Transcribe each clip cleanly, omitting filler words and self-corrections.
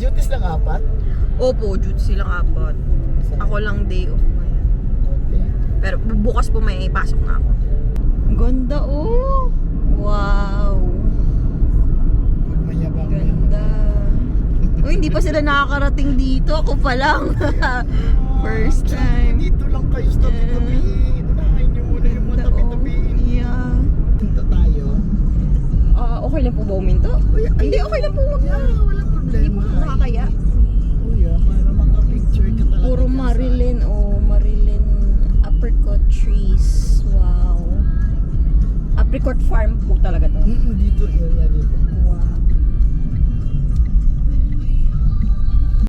duties lang 4? Opo, duty silang 4. Ako lang day off ngayon. Okay. Pero bukas po may pasok na ako. Ganda oh! Wow! Pag mayabang Ganda. Oh, hindi pa sila nakakarating dito. Ako pa lang. First time. Dito lang kayo sa tabi-tabi. Unahin niyo muna yung mga tabi-tabi. Yeah. Dito tayo. Okay lang po ba uminto? Hindi, okay lang po. Walang problema. Nakakaya. Para maka-picture ka talaga. Puro Marilyn. Marilyn apricot trees. Wow. Apricot farm po talaga to. Dito, area dito. Wow.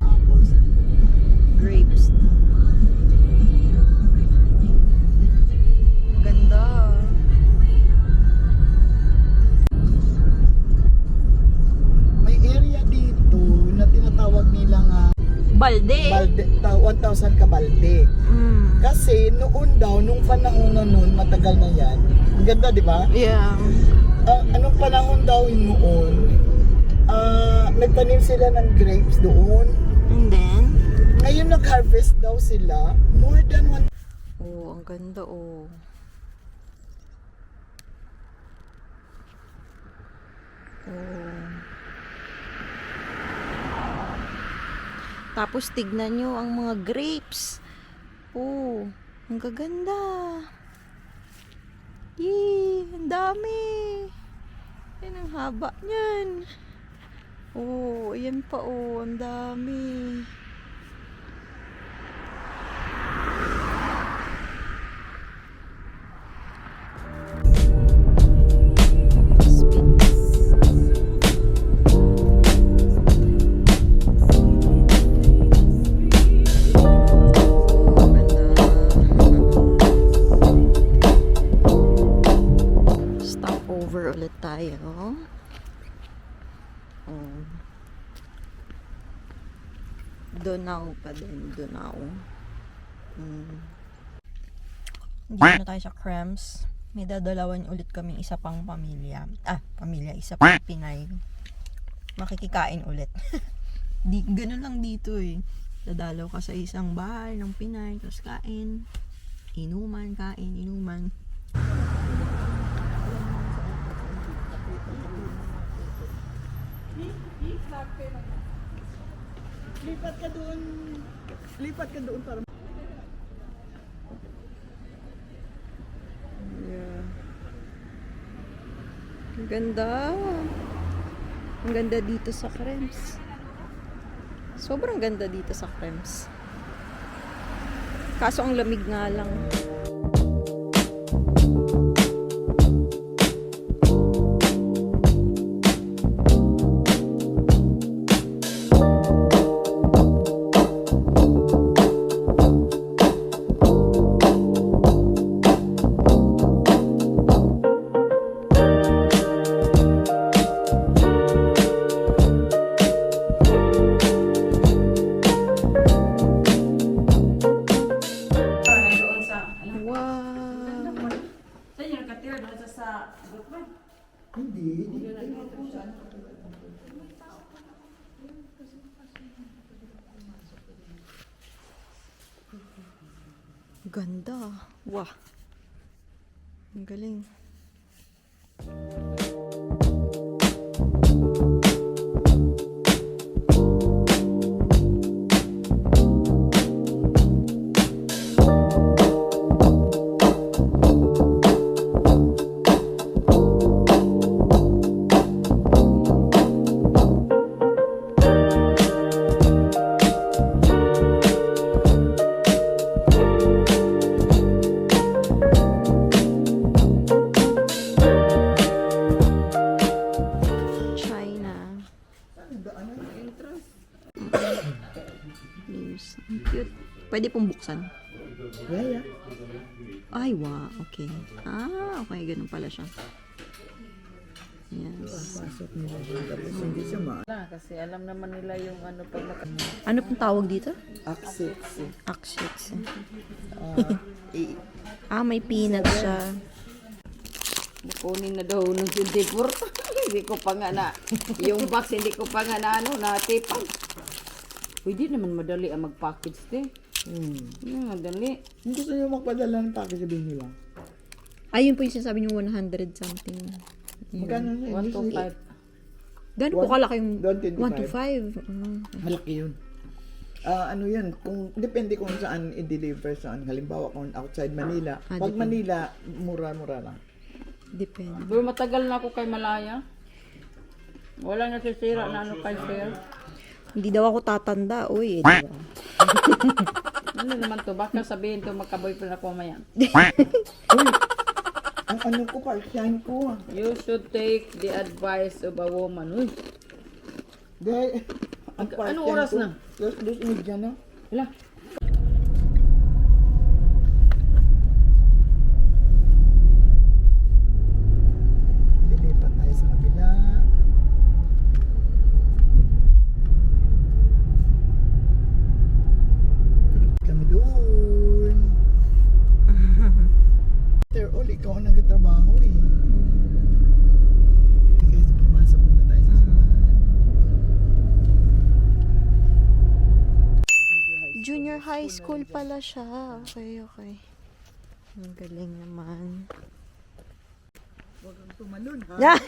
Apples. Grapes. Ganda. May area dito na tinatawag nilang Balde. balde, 1,000 ka balde. Kasi noon daw, nung panahon na noon, matagal na yan. Ang ganda, di ba? Yeah. Anong panahon daw yun noon? Nagtanim sila ng grapes doon. And then? Ngayon nag-harvest daw sila. More than one. Ang ganda oh. Tapos tignan nyo ang mga grapes. Ang gaganda. Yee, ang dami. Yan ang haba niyan. Ayan pa ang dami. Ulit tayo. Dunao pa din. Dunao. Dito na tayo sa Krems. May dadalawan ulit kami isa pang pamilya. Isa pang Pinay. Makikikain ulit. Ganun lang dito eh. Dadalaw ka sa isang bahay ng Pinay. Tapos kain. Inuman. Lipat ka doon para Ang ganda. Ang ganda dito sa Krems. Sobrang ganda dito sa Krems. Kaso ang lamig nga lang. Ganda. Wah. Ang galing. Cute. Pwede pong buksan. Yeah. Ay, wow. Okay. Okay. Ganun pala siya. Yes. Pasok nila dito. Tapos hindi siya Kasi alam naman nila yung pag Ano pong tawag dito? access. Aksits. Eh, May peanut siya. kunin na daw ng 24. Hindi ko pa nga na. Yung box hindi ko pa nga na natipang. Pwede naman madali ang mag-package din. Madali. Kung gusto nyo magpadala ng package, sabihin nyo lang. Ayun po yung sinasabi niyo 100 something. Magkano na 1 to 5. Gano'n po kalaki yung 125? 1 to 5? Malaki yun. Ano yun, depende kung saan i-deliver saan. Halimbawa kung outside Manila. Pag depende. Manila, mura-mura lang. Depende. Pero matagal na ako kay Malaya. Walang nasisira na ano kay Sir. Hindi daw ako tatanda, uy. Diba? Ano naman to? Baka sabihin to magka-boyfriend ako mamaya. Uy, ang ano ko, part-time ko. You should take the advice of a woman. Uy, Dahil, ang part-time anong oras ko, na? dos media na. Hala. Lilipat tayo sa kabila. Kami doon. After all, ikaw ang nagtatrabaho eh. Guys, pumasok muna tayo sa simbahan. Junior high school pala siya. Okay, okay. Ang galing naman. Huwag kang tumalon ha.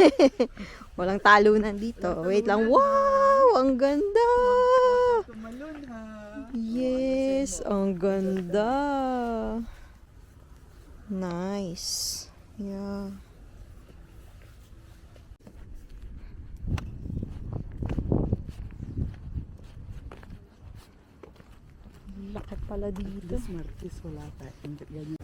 Walang talunan dito. Wait lang. Wow! Ang ganda! Tumalon ha. Yes! Ang ganda! Nice. Yeah. Laki pala dito. This Martis, wala tayo. Ganyan.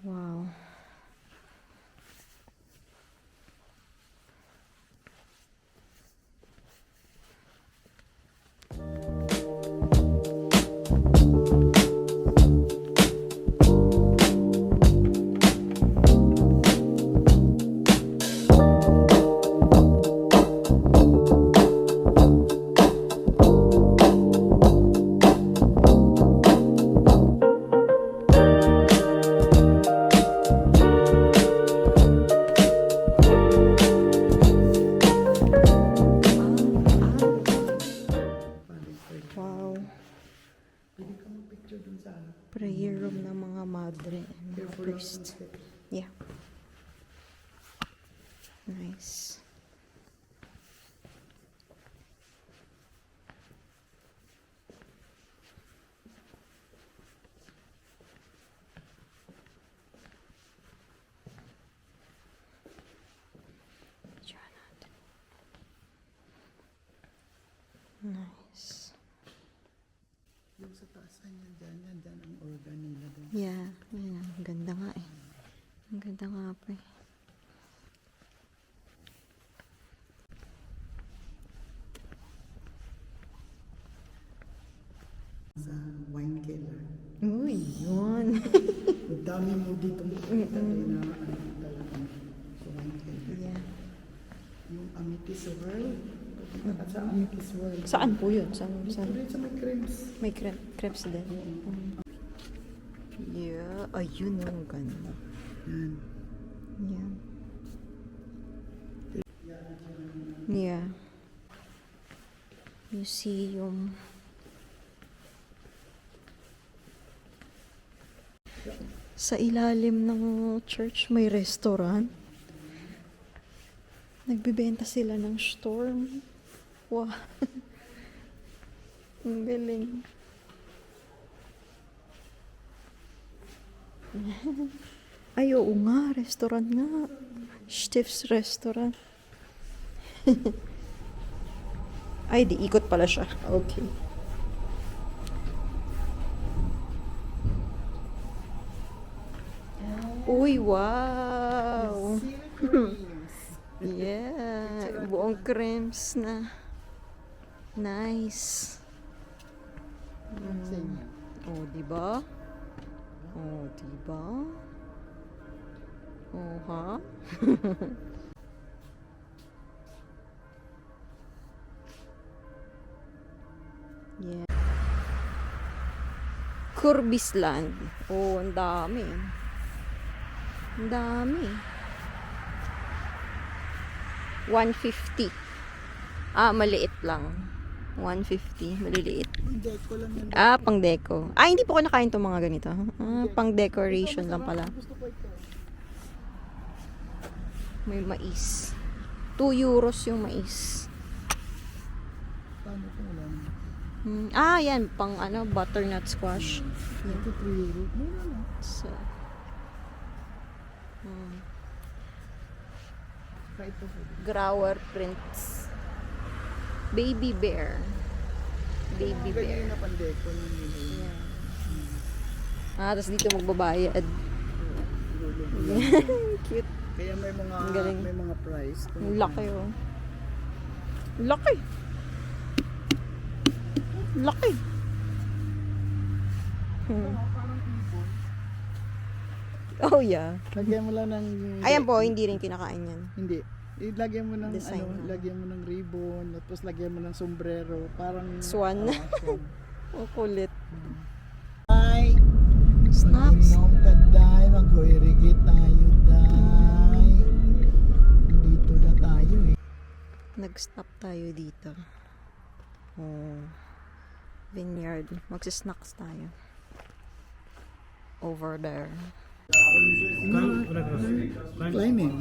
Wow. Wow. Pwede ka mag-picture dun sa ano. Prayer room ng mga madre and mga priest. Yeah. Nice. Picture natin. Nice. Yung sa taasan yan, dyan ang organ nila dun. Yeah, yeah. Ang ganda nga eh. Ang ganda nga pa eh. Sa wine cellar. Uy, yun. Ang dami mo dito makikita na ano talaga sa wine cellar. Yeah. Yung Amethyst World. Pagpunta ka sa Amethyst World. Saan po yun? Saan? Ulit sa may creams. May crepes din. Yeah. Ayun oh, ang ganda. Yan. Yeah. Yeah. Museum. Sa ilalim ng church may restaurant. Nagbebenta sila ng storm. Wow. Ang galing. Ay, oo nga. Restaurant nga. Stiff's Restaurant. Ay, di ikot pala siya. Okay. Uy, wow. Yeah. Buong creams na. Nice. Sa inyo. Oh, di ba? Oh, di ba? Oh, ha? Yeah. Kurbisland. Oh, ang dami. Ang dami. 150. Maliit lang. 150, maliliit. Hindi ko lang yan. Pang deco. Hindi po ko nakain tong mga ganito. Pang decoration lang pala. Gusto ko ito. May mais. 2 euros yung mais. Paano ko lang? Yan. Pang butternut squash. Ito 3 euro. Mura na. So, Kahit ito. Grauer prints. Baby bear. Baby bear. Ganyan na pandeko ng nila. Tapos dito magbabayad. Cute. Kaya may mga Ang galing. may mga price. Ang laki oh. Laki. Laki. Oh yeah. Lagyan mo lang ng Ayan po, hindi rin kinakain yan. Hindi. Lagyan mo ng Design na. lagyan mo ng ribbon, tapos lagyan mo ng sombrero, parang Swan. swan. Oh, kulit. Ay, Snaps. inom ka day, maghuirigit tayo day. Dito na tayo eh. Nag-stop tayo dito. Oh. Vineyard. Magsisnacks tayo. Over there. Climbing.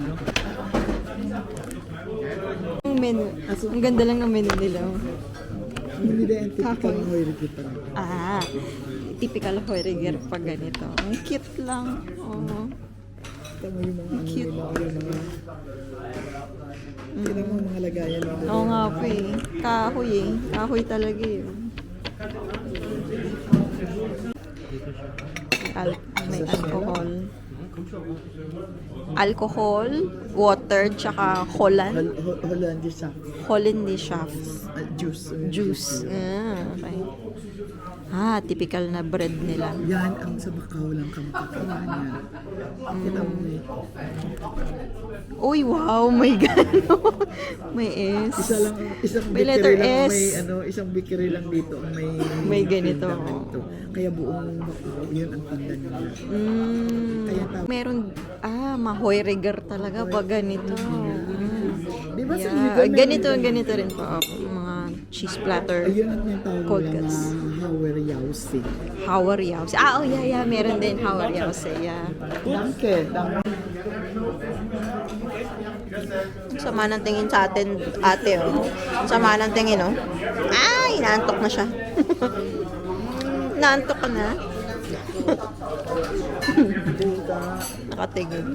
Ang menu. Ang ganda lang ng menu nila. Hindi na yung typical ng huirigit talaga. Typical Heuriger pag ganito. Ang cute lang. Oh. Tama yung mga ano Cute. nila, yung mga tignan mo ang mga lagayan nila. Oo nga po eh. Kahoy eh. Kahoy talaga eh. May alcohol. Alcohol, water, tsaka Holland. Hollandia sa Hollandaise juice. juice. Okay. Typical na bread nila. Yan ang sa Macau lang kamakakain yan. Kita mo may Uy, wow, may gano. May S. isang May bakery letter lang, S. may isang bakery lang dito ang May ganito. tinda ganito. Kaya buong Macau, yun ang tinda nila. Kaya tawag. Meron, ma-Heuriger talaga pag ganito. Di ba sa Yeah. Lidl Ganito rin po. Mga cheese platter. Ayun ang yung tawag Cold nila cuts. na Hauer-Yause. Hauer-Yause. Oh yeah. Meron din Hauer-Yause. Yeah. Danke. Sama ng tingin sa atin, ate, oh. Sama ng tingin, oh. Inaantok na siya. Naantok ka na. Nakatingin.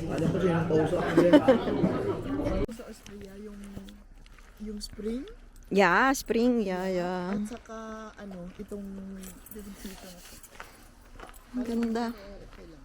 Alam ko siya ng pausa. Sa Austria, yung spring, Yeah, spring. Yeah. at saka itong dito na to. Ang ganda. Okay lang.